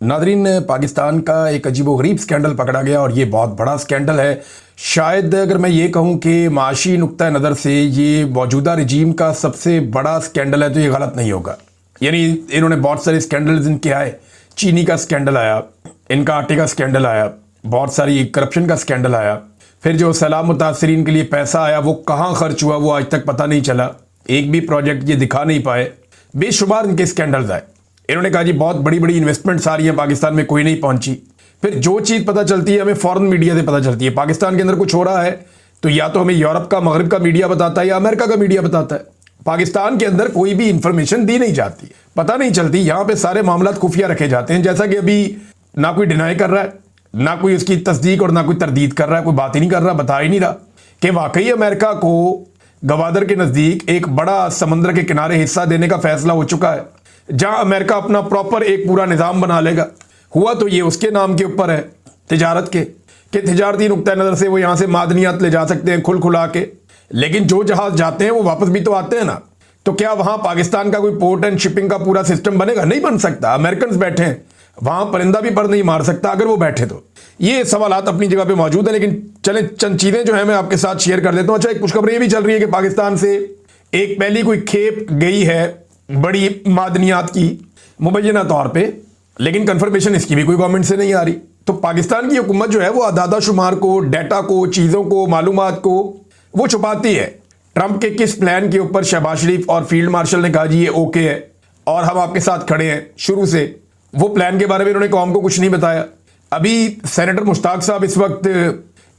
Nadreen, Pakistan का एक अजीबोगरीब स्कैंडल पकड़ा गया और ये बहुत बड़ा स्कैंडल है। शायद अगर मैं ये कहूँ कि माशी नुक्ता नज़र से ये मौजूदा रजीम का सबसे बड़ा स्कैंडल है तो ये गलत नहीं होगा। यानी इन्होंने बहुत सारे स्कैंडल्स इनके आए, चीनी का स्कैंडल आया, इनका आटे का स्कैंडल आया, बहुत सारी करप्शन का स्कैंडल आया, फिर जो सैलाब मुतासरीन के लिए पैसा आया वो कहाँ खर्च हुआ वो आज तक पता नहीं चला, एक भी प्रोजेक्ट ये दिखा नहीं पाए। बेशुमार इनके स्कैंडल्स आए। इन्होंने कहा जी बहुत बड़ी बड़ी इन्वेस्टमेंट्स आ रही हैं पाकिस्तान में, कोई नहीं पहुंची। फिर जो चीज़ पता चलती है हमें फॉरेन मीडिया से पता चलती है। पाकिस्तान के अंदर कुछ हो रहा है तो या तो हमें यूरोप का, मगरब का मीडिया बताता है या अमेरिका का मीडिया बताता है। पाकिस्तान के अंदर कोई भी इंफॉर्मेशन दी नहीं जाती, पता नहीं चलती। यहाँ पे सारे मामला खुफिया रखे जाते हैं, जैसा कि अभी ना कोई डिनाई कर रहा है, ना कोई उसकी तस्दीक और ना कोई तरदीद कर रहा है, कोई बात ही नहीं कर रहा, बता ही नहीं रहा कि वाकई अमेरिका को गवादर के नज़दीक एक बड़ा समंदर के किनारे हिस्सा देने का फैसला हो चुका है, जहां अमेरिका अपना प्रॉपर एक पूरा निज़ाम बना लेगा। हुआ तो ये उसके नाम के ऊपर है, तिजारत के, कि तिजारती नुक्ता नज़र से वो यहाँ से मादनियात ले जा सकते हैं खुल खुला के, लेकिन जो जहाज जाते हैं वो वापस भी तो आते हैं ना। तो क्या वहां पाकिस्तान का कोई पोर्ट एंड शिपिंग का पूरा सिस्टम बनेगा? नहीं बन सकता। अमेरिकन बैठे हैं वहां, परिंदा भी पर नहीं मार सकता अगर वो बैठे तो। ये सवालात अपनी जगह पे मौजूद है, लेकिन चलें चंद चीजें जो है मैं आपके साथ शेयर कर देता हूं। अच्छा, एक खुशखबरी ये भी चल रही है कि पाकिस्तान से एक पहली कोई खेप गई है बड़ी मादनियात की मुबैना तौर पे, लेकिन कंफर्मेशन इसकी भी कोई गवर्नमेंट से नहीं आ रही। तो पाकिस्तान की हुकूमत जो है वो आदादा शुमार को, डाटा को, चीज़ों को, मालूमात को वो छुपाती है। ट्रंप के किस प्लान के ऊपर शहबाज शरीफ और फील्ड मार्शल ने कहा जी ये ओके है और हम आपके साथ खड़े हैं शुरू से, वो प्लान के बारे में इन्होंने कौम को कुछ नहीं बताया। अभी सेनेटर मुश्ताक साहब इस वक्त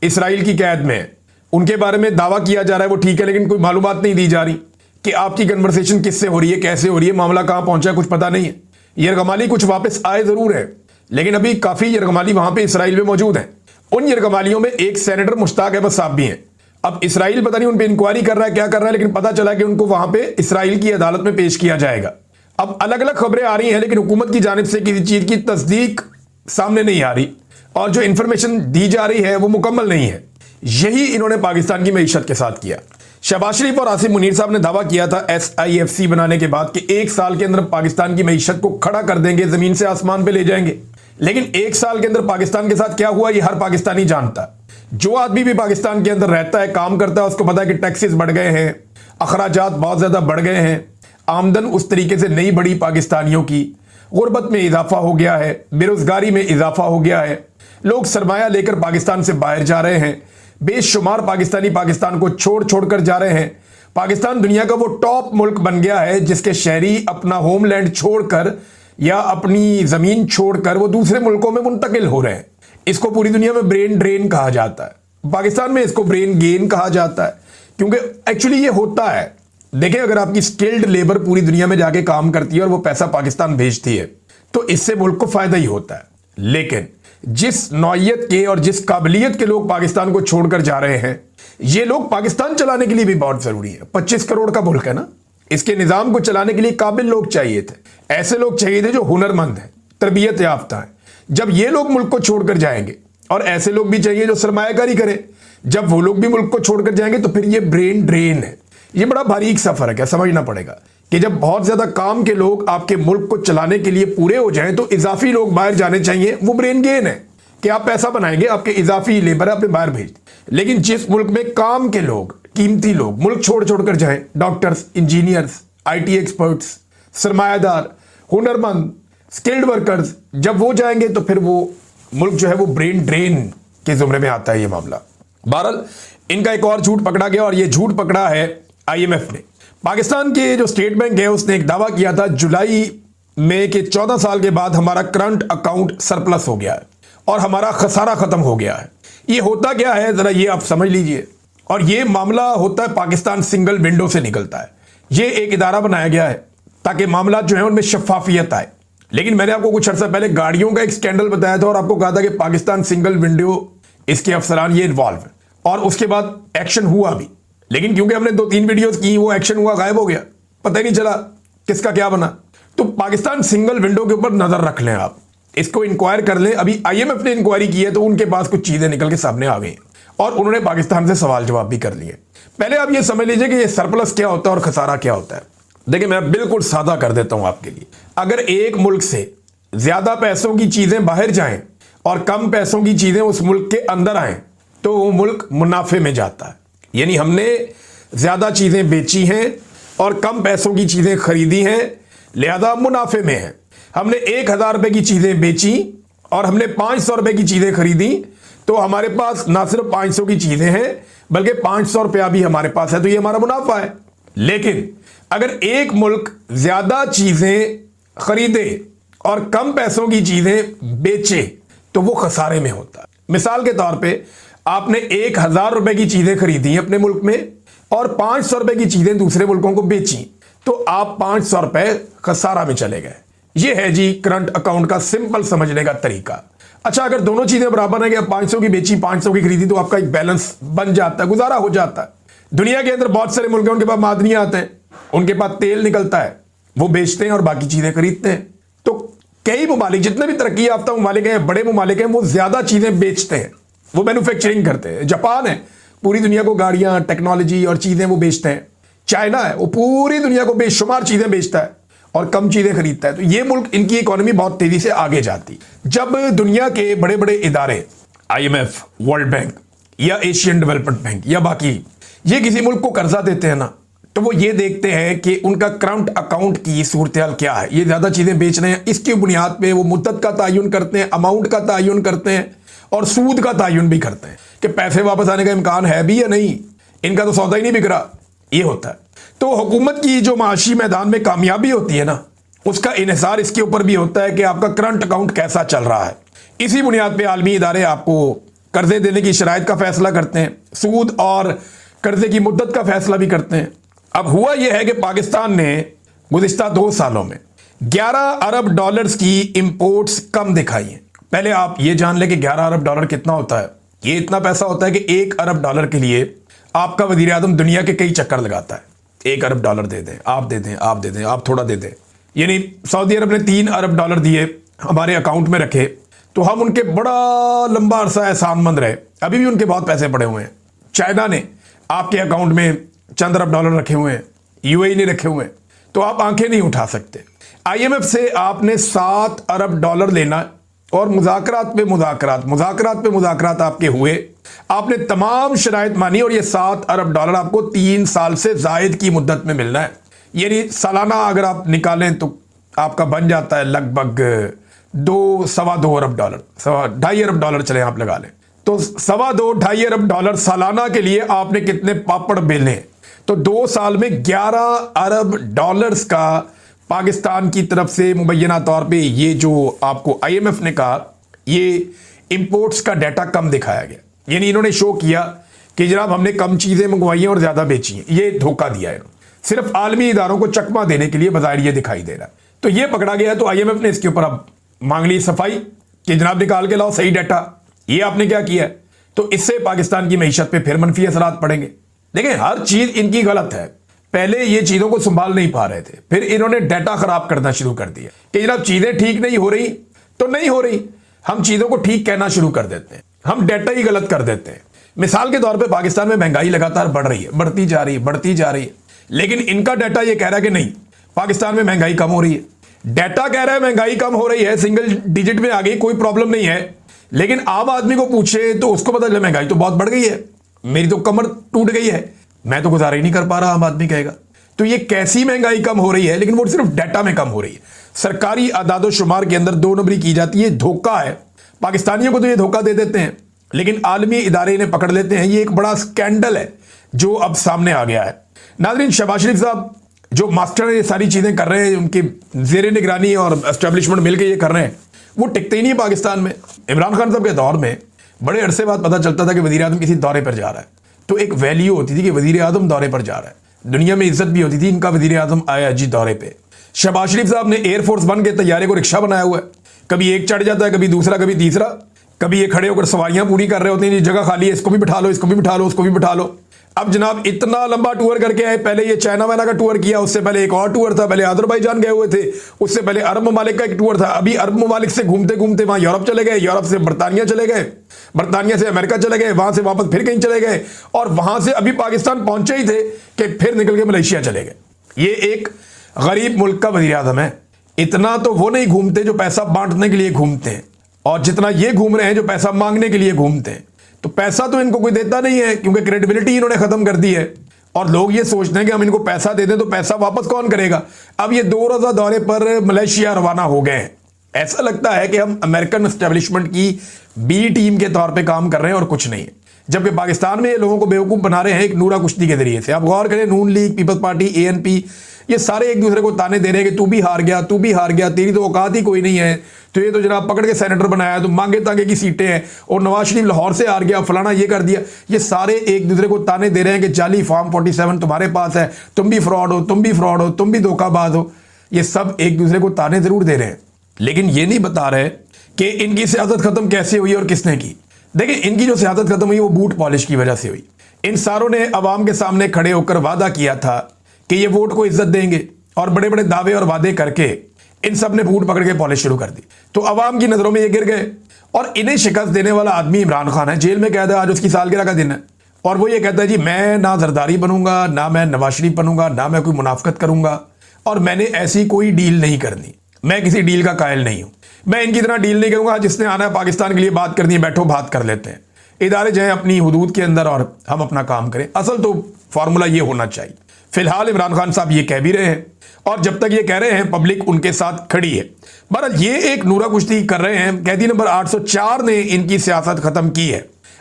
इसराइल की कैद में है, उनके बारे में दावा किया जा रहा है वो ठीक है, लेकिन कोई मालूमात नहीं दी जा रही कि आपकी कन्वर्सेशन किससे हो रही है, कैसे हो रही है, मामला कहां पहुंचा है, कुछ पता नहीं है। यरगमाली कुछ वापस आए जरूर है, लेकिन अभी काफी यरगमाली वहां पे इसराइल में मौजूद हैं। उन यरगमालियों में एक सेनेटर मुश्ताक अहमद साहब भी हैं। अब इसराइल पता नहीं उन पे इंक्वायरी कर रहा है, क्या कर रहा है, लेकिन पता चला कि उनको वहां पे इसराइल की अदालत में पेश किया जाएगा। अब अलग अलग खबरें आ रही हैं, लेकिन हुकूमत की जानिब से किसी चीज की तस्दीक सामने नहीं आ रही और जो इंफॉर्मेशन दी जा रही है वो मुकम्मल नहीं है। यही इन्होंने पाकिस्तान की मईशत के साथ किया। शहबाज शरीफ और आसिफ मुनीर साहब ने दावा किया था SIFC बनाने के बाद कि एक साल के अंदर पाकिस्तान की मईशत को खड़ा कर देंगे, जमीन से आसमान पे ले जाएंगे। लेकिन एक साल के अंदर पाकिस्तान के साथ क्या हुआ ये हर पाकिस्तानी जानता है। जो आदमी भी पाकिस्तान के अंदर रहता है, काम करता है, उसको पता है कि टैक्सेस बढ़ गए हैं, अखराजात बहुत ज्यादा बढ़ गए हैं, आमदन उस तरीके से नहीं बढ़ी पाकिस्तानियों की, गुर्बत में इजाफा हो गया है, बेरोजगारी में इजाफा हो गया है, लोग सरमाया लेकर पाकिस्तान से बाहर जा रहे हैं, बेशुमार पाकिस्तानी पाकिस्तान को छोड़ छोड़ कर जा रहे हैं। पाकिस्तान दुनिया का वो टॉप मुल्क बन गया है जिसके शहरी अपना होमलैंड छोड़कर या अपनी जमीन छोड़कर वो दूसरे मुल्कों में मुंतकिल हो रहे हैं। इसको पूरी दुनिया में ब्रेन ड्रेन कहा जाता है, पाकिस्तान में इसको ब्रेन गेन कहा जाता है, क्योंकि एक्चुअली ये होता है। देखें, अगर आपकी स्किल्ड लेबर पूरी दुनिया में जाके काम करती है और वो पैसा पाकिस्तान भेजती है तो इससे मुल्क को फायदा ही होता है। लेकिन जिस नौयत के और जिस काबिलियत के लोग पाकिस्तान को छोड़कर जा रहे हैं, ये लोग पाकिस्तान चलाने के लिए भी बहुत जरूरी है। 25 करोड़ का मुल्क है ना, इसके निजाम को चलाने के लिए काबिल लोग चाहिए थे, ऐसे लोग चाहिए थे जो हुनरमंद हैं, तरबियत याफ्ता है। जब ये लोग मुल्क को छोड़कर जाएंगे, और ऐसे लोग भी चाहिए जो सरमायाकारी करें, जब वो लोग भी मुल्क को छोड़कर जाएंगे तो फिर ये ब्रेन ड्रेन है। ये बड़ा बारीक सफर है, क्या समझना पड़ेगा कि जब बहुत ज्यादा काम के लोग आपके मुल्क को चलाने के लिए पूरे हो जाएं तो इजाफी लोग बाहर जाने चाहिए। वो ब्रेन गेन है कि आप पैसा बनाएंगे, आपके इजाफी लेबर आपने बाहर भेज। लेकिन जिस मुल्क में काम के लोग, कीमती लोग मुल्क छोड़ छोड़ कर जाएं, डॉक्टर्स, इंजीनियर्स, IT एक्सपर्ट्स, सरमायादार, हुनरमंद, स्किल्ड वर्कर्स, जब वो जाएंगे तो फिर वो मुल्क जो है वो ब्रेन ड्रेन के जुमरे में आता है ये मामला। बहरहाल इनका एक और झूठ पकड़ा गया और ये झूठ पकड़ा है IMF ने। पाकिस्तान के जो स्टेट बैंक है उसने एक दावा किया था जुलाई में कि 14 साल के बाद हमारा करंट अकाउंट सरप्लस हो गया है और हमारा खसारा खत्म हो गया है। ये होता क्या है जरा ये आप समझ लीजिए। और ये मामला होता है पाकिस्तान सिंगल विंडो से निकलता है। ये एक इदारा बनाया गया है ताकि मामला जो है उनमें शफाफियत आए। लेकिन मैंने आपको कुछ अर्सा पहले गाड़ियों का एक स्कैंडल बताया था और आपको कहा था कि पाकिस्तान सिंगल विंडो, इसके अफसरान ये इन्वॉल्व है और उसके बाद एक्शन हुआ भी। लेकिन क्योंकि हमने 2-3 वीडियोस की, वो एक्शन हुआ, गायब हो गया, पता ही नहीं चला किसका क्या बना। तो पाकिस्तान सिंगल विंडो के ऊपर नजर रख लें, आप इसको इंक्वायर कर लें। अभी IMF ने इंक्वायरी की है तो उनके पास कुछ चीजें निकल के सामने आ गई और उन्होंने पाकिस्तान से सवाल जवाब भी कर लिए। पहले आप ये समझ लीजिए कि ये सरप्लस क्या होता है और खसारा क्या होता है। देखिए, मैं बिल्कुल सादा कर देता हूं आपके लिए। अगर एक मुल्क से ज्यादा पैसों की चीजें बाहर जाएं और कम पैसों की चीजें उस मुल्क के अंदर आएं तो वो मुल्क मुनाफे में जाता है। यानी हमने ज्यादा चीजें बेची हैं और कम पैसों की चीजें खरीदी हैं, लिहाजा मुनाफे में है। हमने 1,000 रुपए की चीजें बेची और हमने 500 रुपए की चीजें खरीदी, तो हमारे पास ना सिर्फ 500 की चीजें हैं बल्कि 500 रुपया भी हमारे पास है, तो ये हमारा मुनाफा है। लेकिन अगर एक मुल्क ज्यादा चीजें खरीदे और कम पैसों की चीजें बेचे तो वो खसारे में होता है। मिसाल के तौर पे आपने 1,000 रुपए की चीजें खरीदी अपने मुल्क में और 500 रुपए की चीजें दूसरे मुल्कों को बेची, तो आप 500 रुपए खसारा में चले गए। ये है जी करंट अकाउंट का सिंपल समझने का तरीका। अच्छा, अगर दोनों चीजें बराबर है कि 500 की बेची 500 की खरीदी, तो आपका एक बैलेंस बन जाता है, गुजारा हो जाता है। दुनिया के अंदर बहुत सारे मुल्क हैं, उनके पास मादनियां आते हैं, उनके पास तेल निकलता है, वो बेचते हैं और बाकी चीजें खरीदते हैं। तो कई ममालिक, जितने भी तरक्की याफ्ता ममालिक हैं, बड़े ममालिक हैं, वो ज्यादा चीजें बेचते हैं, वो मैन्युफैक्चरिंग करते हैं। जापान है, पूरी दुनिया को गाड़ियां, टेक्नोलॉजी और चीजें वो बेचते हैं। चाइना है, वो पूरी दुनिया को बेशुमार चीजें बेचता है और कम चीजें खरीदता है। तो ये मुल्क, इनकी इकोनॉमी बहुत तेजी से आगे जाती। जब दुनिया के बड़े बड़े इदारे, IMF, वर्ल्ड बैंक या एशियन डेवलपमेंट बैंक या बाकी, ये किसी मुल्क को कर्जा देते हैं ना, तो वो ये देखते हैं कि उनका करंट अकाउंट की सूरत-ए-हाल क्या है। ये ज्यादा चीजें बेच रहे हैं, इसकी बुनियाद पे वो मुद्दत का तयन करते हैं, अमाउंट का तयन करते हैं और सूद का तयन भी करते हैं कि पैसे वापस आने का इम्कान है भी या नहीं, इनका तो सौदा ही नहीं बिक रहा। ये होता है। तो हुकूमत की जो माशी मैदान में कामयाबी होती है ना, उसका इन्हिसार इसके ऊपर भी होता है कि आपका करंट अकाउंट कैसा चल रहा है। इसी बुनियाद पे आलमी इदारे आपको कर्जे देने की शराइत का फैसला करते हैं, सूद और कर्जे की मुद्दत का फैसला भी करते हैं। अब हुआ यह है कि पाकिस्तान ने गुज़िश्ता 2 सालों में 11 अरब डॉलर्स की इंपोर्ट्स कम दिखाई हैं। पहले आप ये जान लें कि 11 अरब डॉलर कितना होता है। ये इतना पैसा होता है कि 1 अरब डॉलर के लिए आपका वजीर आज़म दुनिया के कई चक्कर लगाता है। 1 अरब डॉलर दे दें, आप दे दें, आप दे दें, आप थोड़ा दे दें। यानी सऊदी अरब ने 3 अरब डॉलर दिए, हमारे अकाउंट में रखे, तो हम उनके बड़ा लंबा अरसा एहसानमंद रहे, अभी भी उनके बहुत पैसे पड़े हुए हैं। चाइना ने आपके अकाउंट में चंद अरब डॉलर रखे हुए हैं, UAE ने रखे हुए हैं, तो आप आंखें नहीं उठा सकते। IMF से आपने 7 अरब डॉलर लेना और मुज़ाकरात पे मुज़ाकरात आपके हुए, आपने तमाम शराइत मानी और ये 7 अरब डॉलर आपको 3 साल से जायद की मुद्दत में मिलना है। यानी सालाना अगर आप निकालें तो आपका बन जाता है लगभग 2-2.25 अरब डॉलर, 2.5 अरब डॉलर चले आप लगा लें, तो 2.25-2.5 अरब डॉलर सालाना के लिए आपने कितने पापड़ बेले, तो 2 साल में 11 अरब डॉलर्स का पाकिस्तान की तरफ से मुबैना तौर पे ये जो आपको IMF ने कहा, ये इंपोर्ट्स का डाटा कम दिखाया गया। यानी इन्होंने शो किया कि जनाब हमने कम चीजें मंगवाई हैं और ज्यादा बेची हैं। ये धोखा दिया है, सिर्फ आलमी इदारों को चकमा देने के लिए बजाय ये दिखाई दे रहा है। तो ये पकड़ा गया, तो IMF ने इसके ऊपर अब मांग ली सफाई कि जनाब निकाल के लाओ सही डाटा, ये आपने क्या किया है। तो इससे पाकिस्तान की मईशत पे फिर मनफी असरात पड़ेंगे। देखें, हर चीज इनकी गलत है। पहले ये चीजों को संभाल नहीं पा रहे थे, फिर इन्होंने डाटा खराब करना शुरू कर दिया कि जनाब चीजें ठीक नहीं हो रही तो नहीं हो रही, हम चीजों को ठीक कहना शुरू कर देते हैं, हम डाटा ही गलत कर देते हैं। मिसाल के तौर पे पाकिस्तान में महंगाई लगातार बढ़ रही है, बढ़ती जा रही है, लेकिन इनका डाटा ये कह रहा है कि नहीं, पाकिस्तान में महंगाई कम हो रही है। डाटा कह रहा है महंगाई कम हो रही है, सिंगल डिजिट में आ गई, कोई प्रॉब्लम नहीं है, लेकिन आम आदमी को पूछे तो उसको पता चले महंगाई तो बहुत बढ़ गई है, मेरी तो कमर टूट गई है, मैं तो गुजारा ही नहीं कर पा रहा, आम आदमी कहेगा। तो ये कैसी महंगाई कम हो रही है, लेकिन वो सिर्फ डाटा में कम हो रही है। सरकारी आदादो शुमार के अंदर 2 नंबरी की जाती है, धोखा है। पाकिस्तानियों को तो ये धोखा दे देते हैं, लेकिन आलमी इदारे इन्हें पकड़ लेते हैं। ये एक बड़ा स्कैंडल है जो अब सामने आ गया है। नाज़रीन, शहबाज शरीफ साहब जो मास्टर ये सारी चीजें कर रहे हैं, उनकी ज़ेरे निगरानी और एस्टेब्लिशमेंट मिलकर ये कर रहे हैं, वो टिकते ही नहीं पाकिस्तान में। इमरान खान साहब के दौर में बड़े अरसे बाद पता चलता था कि वज़ीर आज़म किसी दौरे पर जा रहा है, तो एक वैल्यू होती थी कि वज़ीर आज़म दौरे पर जा रहा है, दुनिया में इज्जत भी होती थी, इनका वज़ीर आज़म आया जी दौरे पे। शहबाज शरीफ साहब ने एयरफोर्स 1 के तैयारे को रिक्शा बनाया हुआ है, कभी एक चढ़ जाता है, कभी दूसरा, कभी तीसरा, कभी ये खड़े होकर सवारियां पूरी कर रहे होते हैं, जगह खाली है, इसको भी बिठा लो, इसको भी बिठा लो, उसको भी बिठा लो। अब जनाब इतना लंबा टूर करके आए, पहले ये चाइना वाइना का टूर किया, उससे पहले एक और टूर था, पहले अजरबैजान गए हुए थे, उससे पहले अरब ममालिक का एक टूर था, अभी अरब ममालिक से घूमते घूमते वहां यूरोप चले गए, यूरोप से बरतानिया चले गए, बरतानिया से अमेरिका चले गए, वहां से वापस फिर कहीं चले गए, और वहां से अभी पाकिस्तान पहुंचे ही थे कि फिर निकल के मलेशिया चले गए। ये एक गरीब मुल्क का वज़ीर आज़म है, इतना तो वो नहीं घूमते जो पैसा बांटने के लिए घूमते हैं, और जितना ये घूम रहे हैं जो पैसा मांगने के लिए घूमते हैं। तो पैसा तो इनको कोई देता नहीं है, क्योंकि क्रेडिबिलिटी इन्होंने खत्म कर दी है, और लोग ये सोचते हैं कि हम इनको पैसा दे दें तो पैसा वापस कौन करेगा। अब ये 2 रोजा दौरे पर मलेशिया रवाना हो गए हैं। ऐसा लगता है कि हम अमेरिकन एस्टेब्लिशमेंट की बी टीम के तौर पे काम कर रहे हैं और कुछ नहीं है, जबकि पाकिस्तान में ये लोगों को बेवकूफ बना रहे हैं एक नूरा कुश्ती के जरिए से। आप गौर करें, नून लीग, पीपल्स पार्टी, एएनपी, ये सारे एक दूसरे को ताने दे रहे हैं कि तू भी हार गया, तू भी हार गया, तेरी तो औकात ही कोई नहीं है, तो ये तो जनाब पकड़ के सेनेटर बनाया, तो मांगे तांगे की सीटें हैं, और नवाज शरीफ लाहौर से हार गया, फलाना ये कर दिया। ये सारे एक दूसरे को ताने दे रहे हैं कि जाली फॉर्म 47 तुम्हारे पास है, तुम भी फ्रॉड हो, तुम भी फ्रॉड हो, तुम भी धोखाबाज हो। ये सब एक दूसरे को ताने जरूर दे रहे हैं, लेकिन ये नहीं बता रहे कि इनकी सियासत खत्म कैसे हुई और किसने की। देखिए, इनकी जो सियासत खत्म हुई वो बूट पॉलिश की वजह से हुई। इन सारों ने अवाम के सामने खड़े होकर वादा किया था कि ये वोट को इज्जत देंगे, और बड़े बड़े दावे और वादे करके इन सब ने बूट पकड़ के पॉलिश शुरू कर दी। तो अवाम की नजरों में ये गिर गए, और इन्हें शिकस्त देने वाला आदमी इमरान खान है, जेल में कैद है, आज उसकी सालगिरह का दिन है, और वो ये कहता है जी मैं ना जरदारी बनूंगा, ना मैं नवाज शरीफ बनूंगा, ना मैं कोई मुनाफकत करूंगा, और मैंने ऐसी कोई डील नहीं करनी, मैं किसी डील का कायल नहीं हूं, मैं इनकी तरह डील नहीं करूंगा। जिसने आना है पाकिस्तान के लिए बात करनी है, बैठो बात कर लेते हैं, इदारे जाएं अपनी हुदूद के अंदर और हम अपना काम करें। असल तो फॉर्मूला ये होना चाहिए। फिलहाल इमरान खान साहब ये कह भी रहे हैं, और जब तक ये कह रहे हैं पब्लिक उनके साथ खड़ी है। बहरहाल ये एक नूरा कुश्ती कर रहे हैं। कैदी नंबर 804 ने इनकी सियासत खत्म की है।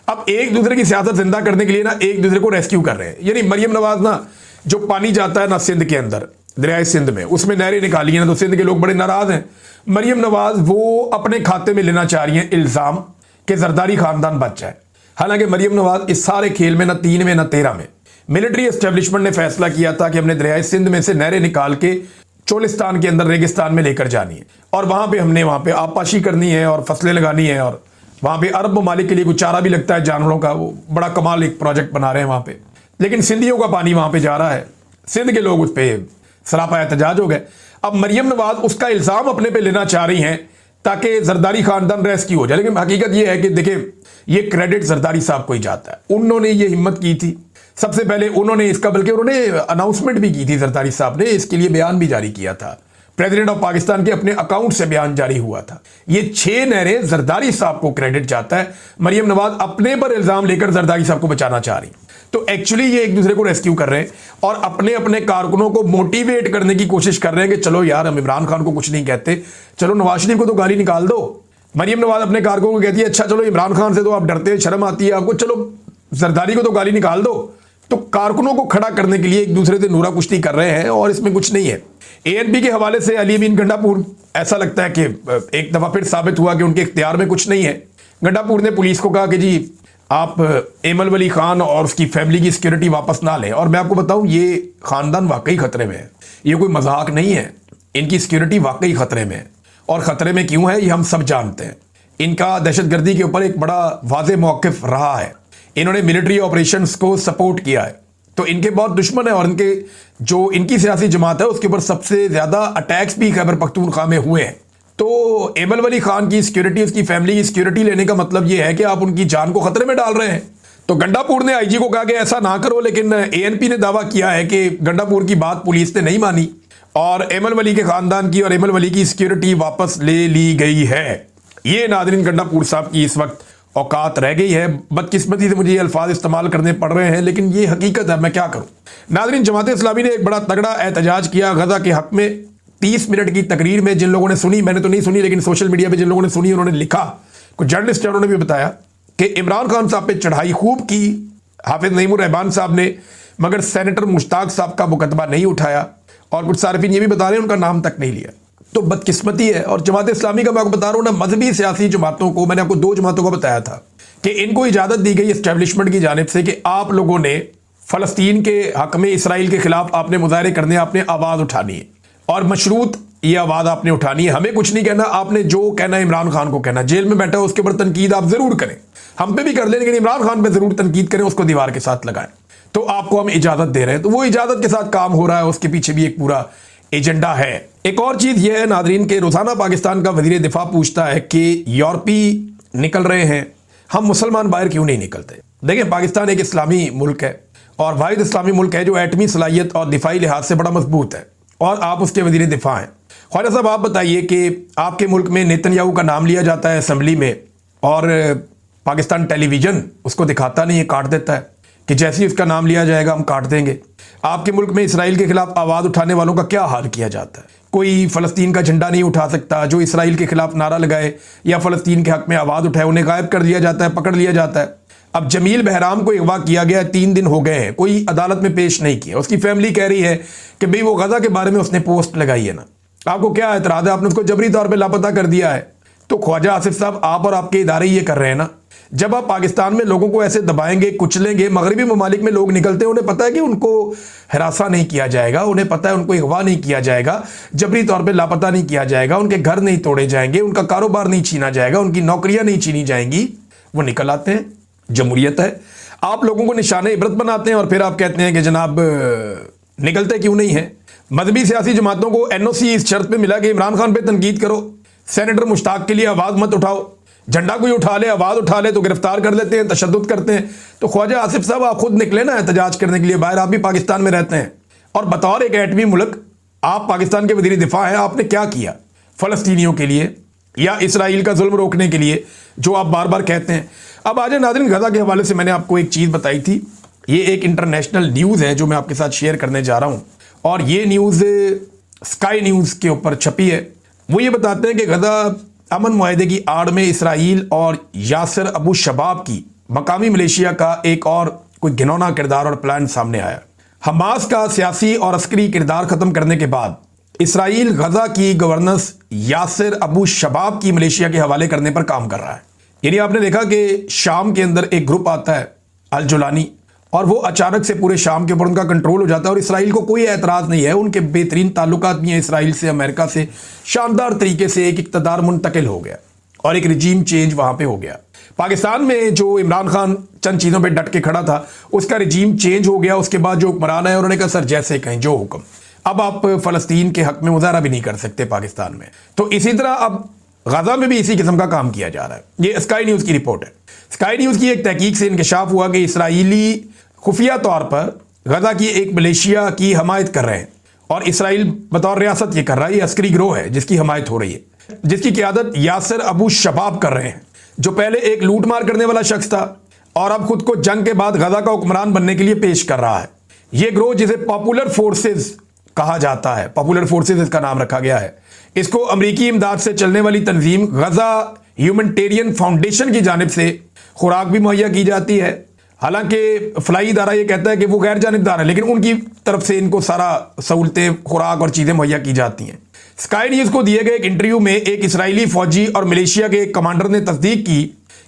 अब एक दूसरे की सियासत जिंदा करने के लिए ना एक दूसरे को रेस्क्यू कर रहे हैं। यानी मरियम नवाज ना, जो पानी जाता है ना सिंध के अंदर, दरियाए सिंध में, उसमें नहरें निकाली हैं ना, तो सिंध के लोग बड़े नाराज हैं। मरियम नवाज वो अपने खाते में लेना चाह रही हैं इल्जाम कि जरदारी खानदान बच जाए। हालांकि मरियम नवाज इस सारे खेल में ना 3 में ना 13 में, मिलिट्री एस्टेब्लिशमेंट ने फैसला किया था कि हमने दरियाए सिंध में से नहरें निकाल के चोलिस्तान के अंदर रेगिस्तान में लेकर जानी है, और वहां पे हमने वहां पे आबपाशी करनी है और फसलें लगानी है, और वहां पे अरब ममालिक के लिए कुछ चारा भी लगता है जानवरों का। वो बड़ा कमाल एक प्रोजेक्ट बना रहे हैं वहां पे, लेकिन सिंधियों का पानी वहां पे जा रहा है। सिंध के लोग उस पर सरापा एहतजाज हो गए। अब मरियम नवाज उसका इल्जाम अपने पे लेना चाह रही हैं ताकि जरदारी खानदान रेस्क्यू हो जाए, लेकिन हकीकत यह है कि देखिए, ये क्रेडिट जरदारी साहब को ही जाता है। उन्होंने ये हिम्मत की थी सबसे पहले, उन्होंने इसका, बल्कि उन्होंने अनाउंसमेंट भी की थी, जरदारी साहब ने इसके लिए बयान भी जारी किया था। प्रेसिडेंट ऑफ पाकिस्तान के अपने अकाउंट से बयान जारी हुआ था। ये 6 नहरें जरदारी साहब को क्रेडिट जाता है। मरियम नवाज अपने पर इल्जाम लेकर जरदारी साहब को बचाना चाह रही। तो एक्चुअली ये एक दूसरे को रेस्क्यू कर रहे हैं और अपने अपने कारकुनों को मोटिवेट करने की कोशिश कर रहे हैं कि चलो यार, हम इमरान खान को कुछ नहीं कहते, चलो नवाज शरीफ को तो गाली निकाल दो। मरियम नवाज अपने कारकुनों को कहती है, अच्छा चलो इमरान खान से तो आप डरते हैं, शर्म आती है आपको, चलो जरदारी को तो गाली निकाल दो। तो कारकुनों को खड़ा करने के लिए एक दूसरे से नूरा कुश्ती कर रहे हैं, और इसमें कुछ नहीं है। एएनपी के हवाले से अली अमीन गंडापुर, ऐसा लगता है कि एक दफा फिर साबित हुआ कि उनके इख्तियार में कुछ नहीं है। गंडापुर ने पुलिस को कहा कि जी आप एमल वली खान और उसकी फैमिली की सिक्योरिटी वापस ना लें, और मैं आपको बताऊं ये खानदान वाकई खतरे में है, ये कोई मजाक नहीं है, इनकी सिक्योरिटी वाकई खतरे में है। और खतरे में क्यों है ये हम सब जानते हैं। इनका दहशतगर्दी के ऊपर एक बड़ा वाज़ेह मौक़िफ़ रहा है, इन्होंने मिलिट्री ऑपरेशंस को सपोर्ट किया है, तो इनके बहुत दुश्मन है। और इनके जो इनकी सियासी जमात है उसके ऊपर सबसे ज़्यादा अटैक्स भी खैबर पख्तूनख्वा में हुए हैं। तो एमल वली खान की सिक्योरिटी, उसकी फैमिली की सिक्योरिटी लेने का मतलब ये है कि आप उनकी जान को खतरे में डाल रहे हैं। तो गंडापुर ने आईजी को कहा कि ऐसा ना करो, लेकिन एएनपी ने दावा किया है कि गंडापुर की बात पुलिस ने नहीं मानी और एमल वली के खानदान की और एमल वली की सिक्योरिटी वापस ले ली गई है। ये नाज़रीन गंडापुर साहब की इस वक्त औकात रह गई है। बदकिस्मती से मुझे ये अल्फाज इस्तेमाल करने पड़ रहे हैं, लेकिन ये हकीकत है, मैं क्या करूं। नाज़रीन, जमात इस्लामी ने एक बड़ा तगड़ा एहतजाज किया गजा के हक में। 30 मिनट की तकरीर में जिन लोगों ने सुनी, मैंने तो नहीं सुनी, लेकिन सोशल मीडिया पे जिन लोगों ने सुनी उन्होंने लिखा, कुछ जर्नलिस्ट हैं उन्होंने भी बताया कि इमरान खान साहब पे चढ़ाई खूब की हाफिज नईमुर रहमान साहब ने, मगर सेनेटर मुश्ताक साहब का मुकदमा नहीं उठाया, और कुछ सार्फिन ये भी बता रहे हैं उनका नाम तक नहीं लिया। तो बदकिस्मती है। और जमात इस्लामी का मैं आपको बता रहा हूँ ना, मजहबी सियासी जमातों को, मैंने आपको 2 जमातों को बताया था कि इनको इजाज़त दी गई एस्टेब्लिशमेंट की जानिब से कि आप लोगों ने फ़लस्तीन के हक में इसराइल के खिलाफ आपने मुजाहरे करने, आपने आवाज़ उठानी है, और मशरूत ये आवाज़ आपने उठानी है। हमें कुछ नहीं कहना, आपने जो कहना है इमरान खान को कहना। जेल में बैठा है उसके ऊपर तनकीद आप ज़रूर करें, हम पे भी कर लें, लेकिन इमरान खान पे ज़रूर तनकीद करें, उसको दीवार के साथ लगाएं। तो आपको हम इजाज़त दे रहे हैं, तो वो इजाज़त के साथ काम हो रहा है, उसके पीछे भी एक पूरा एजेंडा है। एक और चीज़ यह है नादरीन के रोज़ाना पाकिस्तान का वज़ीर दिफा पूछता है कि यूरोपी निकल रहे हैं, हम मुसलमान बाहर क्यों नहीं निकलते। देखिए, पाकिस्तान एक इस्लामी मुल्क है और वाहिद इस्लामी मुल्क है जो एटमी सलाहियत और दिफाई लिहाज से बड़ा मजबूत है, और आप उसके वज़ीर दिफा हैं। ख्वाजा साहब आप बताइए कि आपके मुल्क में नेतन्याहू का नाम लिया जाता है असेंबली में और पाकिस्तान टेलीविजन उसको दिखाता नहीं है, काट देता है कि जैसे ही उसका नाम लिया जाएगा हम काट देंगे। आपके मुल्क में इसराइल के खिलाफ आवाज़ उठाने वालों का क्या हाल किया जाता है? कोई फ़लस्तीन का झंडा नहीं उठा सकता, जो इसराइल के खिलाफ नारा लगाए या फ़लस्तीन के हक़ में आवाज़ उठाए उन्हें गायब कर दिया जाता है, पकड़ लिया जाता है। अब जमील बहराम को अगवा किया गया, 3 दिन हो गए हैं, कोई अदालत में पेश नहीं किया। उसकी फैमिली कह रही है कि भाई वो गज़ा के बारे में उसने पोस्ट लगाई है ना, आपको क्या एतराज़ है? आपने उसको जबरी तौर पे लापता कर दिया है। तो ख्वाजा आसिफ साहब, आप और आपके इदारे ये कर रहे हैं ना। जब आप पाकिस्तान में लोगों को ऐसे दबाएंगे, कुचलेंगे, मगरबी ममालिक में लोग निकलते हैं, उन्हें पता है कि उनको हिरासा नहीं किया जाएगा, उन्हें पता है उनको अगवा नहीं किया जाएगा, जबरी तौर पे लापता नहीं किया जाएगा, उनके घर नहीं तोड़े जाएंगे, उनका कारोबार नहीं छीना जाएगा, उनकी नौकरियां नहीं छीनी जाएंगी। वो निकल आते हैं। जमहूरियत है। आप लोगों को निशाने इबरत बनाते हैं और फिर आप कहते हैं कि जनाब निकलते क्यों नहीं है? मजहबी सियासी जमातों को एनओसी इस शर्त पे मिला कि इमरान खान पे तनकीद करो, सेनेटर मुश्ताक के लिए आवाज़ मत उठाओ। झंडा कोई उठा ले, आवाज़ उठा ले तो गिरफ्तार कर लेते हैं, तशद्दुद करते हैं। तो ख्वाजा आसिफ साहब, आप खुद निकले ना एहतजाज करने के लिए बाहर, आप भी पाकिस्तान में रहते हैं और बतौर एक एटमी मुल्क आप पाकिस्तान के वज़ीर दिफा हैं, आपने क्या किया फ़लस्तीनियों के लिए या इसराइल का जुल्म रोकने के लिए जो आप बार बार कहते हैं? अब आज नाज़रीन, गज़ा के हवाले से मैंने आपको एक चीज़ बताई थी, ये एक इंटरनेशनल न्यूज़ है जो मैं आपके साथ शेयर करने जा रहा हूँ और ये न्यूज़ स्काई न्यूज़ के ऊपर छपी है। वो ये बताते हैं कि गज़ा अमन मुआहदे की आड़ में इसराइल और यासिर अबू शबाब की मकामी मलेशिया का एक और कोई घिनौना किरदार और प्लान सामने आया। हमास का सियासी और अस्करी किरदार ख़त्म करने के बाद इसराइल गज़ा की गवर्नेंस यासिर अबू शबाब की मलेशिया के हवाले करने पर काम कर रहा है। यानी आपने देखा कि शाम के अंदर एक ग्रुप आता है अल जुलानी और वो अचानक से पूरे शाम के ऊपर उनका कंट्रोल हो जाता है और इसराइल को कोई एतराज़ नहीं है। उनके बेहतरीन ताल्लुकात भी हैं इसराइल से, अमेरिका से, शानदार तरीके से एक इक़्तिदार मुंतकिल हो गया और एक रिजीम चेंज वहाँ पे हो गया। पाकिस्तान में जो इमरान खान चंद चीज़ों पर डट के खड़ा था उसका रिजीम चेंज हो गया। उसके बाद जो हुक्मरान है उन्होंने कहा सर जैसे कहें जो हुक्म, अब आप फ़लस्तीन के हक़ में मुज़ाहरा भी नहीं कर सकते पाकिस्तान में। तो इसी तरह अब गज़ा में भी इसी किस्म का काम किया जा रहा है। ये स्काई न्यूज़ की रिपोर्ट है। स्काई न्यूज़ की एक तहकीक से इंकशाफ हुआ कि इसराइली खुफिया तौर पर गज़ा की एक मलेशिया की हमायत कर रहे हैं और इसराइल बतौर रियासत ये कर रहा है। ये अस्करी गिरोह है जिसकी हमायत हो रही है, जिसकी क़यादत यासिर अबू शबाब कर रहे हैं, जो पहले एक लूट मार करने वाला शख्स था और अब खुद को जंग के बाद गज़ा का हुक्मरान बनने के लिए पेश कर रहा है। ये गिरोह जिसे पॉपुलर फोर्सेज कहा जाता है, पॉपुलर फोर्सेज इसका नाम रखा गया है, इसको अमरीकी इमदाद से चलने वाली तंजीम गज़ा ह्यूमैनिटेरियन फाउंडेशन की जानिब से खुराक भी मुहैया की जाती है। हालांकि फलाई इदारा ये कहता है कि वो गैर जानिबदार है, लेकिन उनकी तरफ से इनको सारा सहूलतें, खुराक और चीज़ें मुहैया की जाती हैं। स्काई न्यूज़ को दिए गए एक इंटरव्यू में एक इसराइली फौजी और मलेशिया के एक कमांडर ने तस्दीक की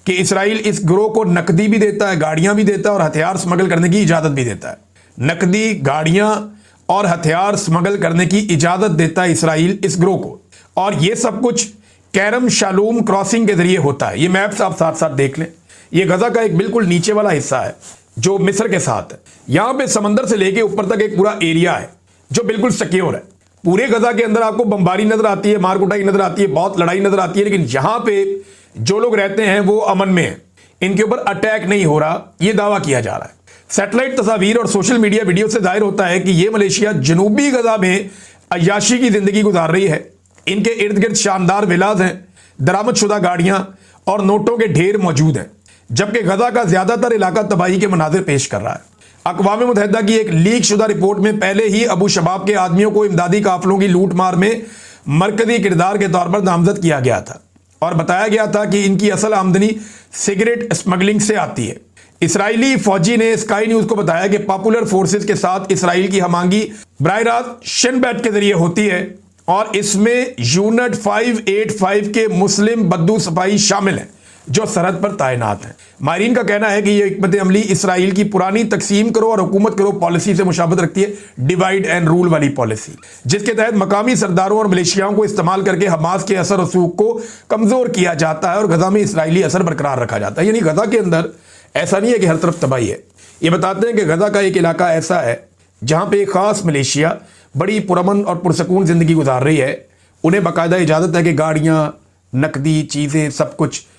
कि इसराइल इस गिरोह को नकदी भी देता है, गाड़ियाँ भी देता है और हथियार स्मगल करने की इजाज़त भी देता है। नकदी, गाड़ियाँ और हथियार स्मगल करने की इजाज़त देता है इसराइल इस गिरोह को, और ये सब कुछ कैरम शालूम क्रॉसिंग के ज़रिए होता है। ये मैप्स आप साथ साथ देख लें। ये गज़ा का एक बिल्कुल नीचे वाला हिस्सा है जो मिस्र के साथ है। यहाँ पे समंदर से लेके ऊपर तक एक पूरा एरिया है जो बिल्कुल सिक्योर है। पूरे गज़ा के अंदर आपको बमबारी नज़र आती है, मार कुटाई नज़र आती है, बहुत लड़ाई नज़र आती है, लेकिन यहाँ पे जो लोग रहते हैं वो अमन में हैं, इनके ऊपर अटैक नहीं हो रहा, ये दावा किया जा रहा है। सैटेलाइट तस्वीर और सोशल मीडिया वीडियो से जाहिर होता है कि ये मलेशिया जनूबी गज़ा में अय्याशी की ज़िंदगी गुजार रही है। इनके इर्द गिर्द शानदार विलाज हैं, दरामदशुदा गाड़ियाँ और नोटों के ढेर मौजूद हैं, जबकि गज़ा का ज़्यादातर इलाका तबाही के मनाजिर पेश कर रहा है। अक़वाम मुत्तहिदा की एक लीक शुदा रिपोर्ट में पहले ही अबू शबाब के आदमियों को इमदादी काफिलों की लूट मार में मरकजी किरदार के तौर पर नामजद किया गया था और बताया गया था कि इनकी असल आमदनी सिगरेट स्मगलिंग से आती है। इसराइली फौजी ने स्काई न्यूज़ को बताया कि पॉपुलर फोर्सेज के साथ इसराइल की हमांगी बराह रास्त शिन बैट के जरिए होती है और इसमें यूनिट 585 के मुस्लिम बद्दू सपाही शामिल हैं जो सरहद पर तैनात हैं। माहिरीन का कहना है कि यह हिकमत अमली इसराइल की पुरानी तकसीम करो और हुकूमत करो पॉलिसी से मुशाबत रखती है, डिवाइड एंड रूल वाली पॉलिसी, जिसके तहत मकामी सरदारों और मलेशियाओं को इस्तेमाल करके हमास के असर रसूख को कमज़ोर किया जाता है और गज़ा में इसराइली असर बरकरार रखा जाता है। यानी गज़ा के अंदर ऐसा नहीं है कि हर तरफ तबाही है। ये बताते हैं कि गज़ा का एक इलाका ऐसा है जहाँ पर एक ख़ास मलेशिया बड़ी पुरअमन और पुरसकून ज़िंदगी गुजार रही है। उन्हें बाकायदा इजाज़त है कि गाड़ियाँ, नकदी, चीज़ें, सब कुछ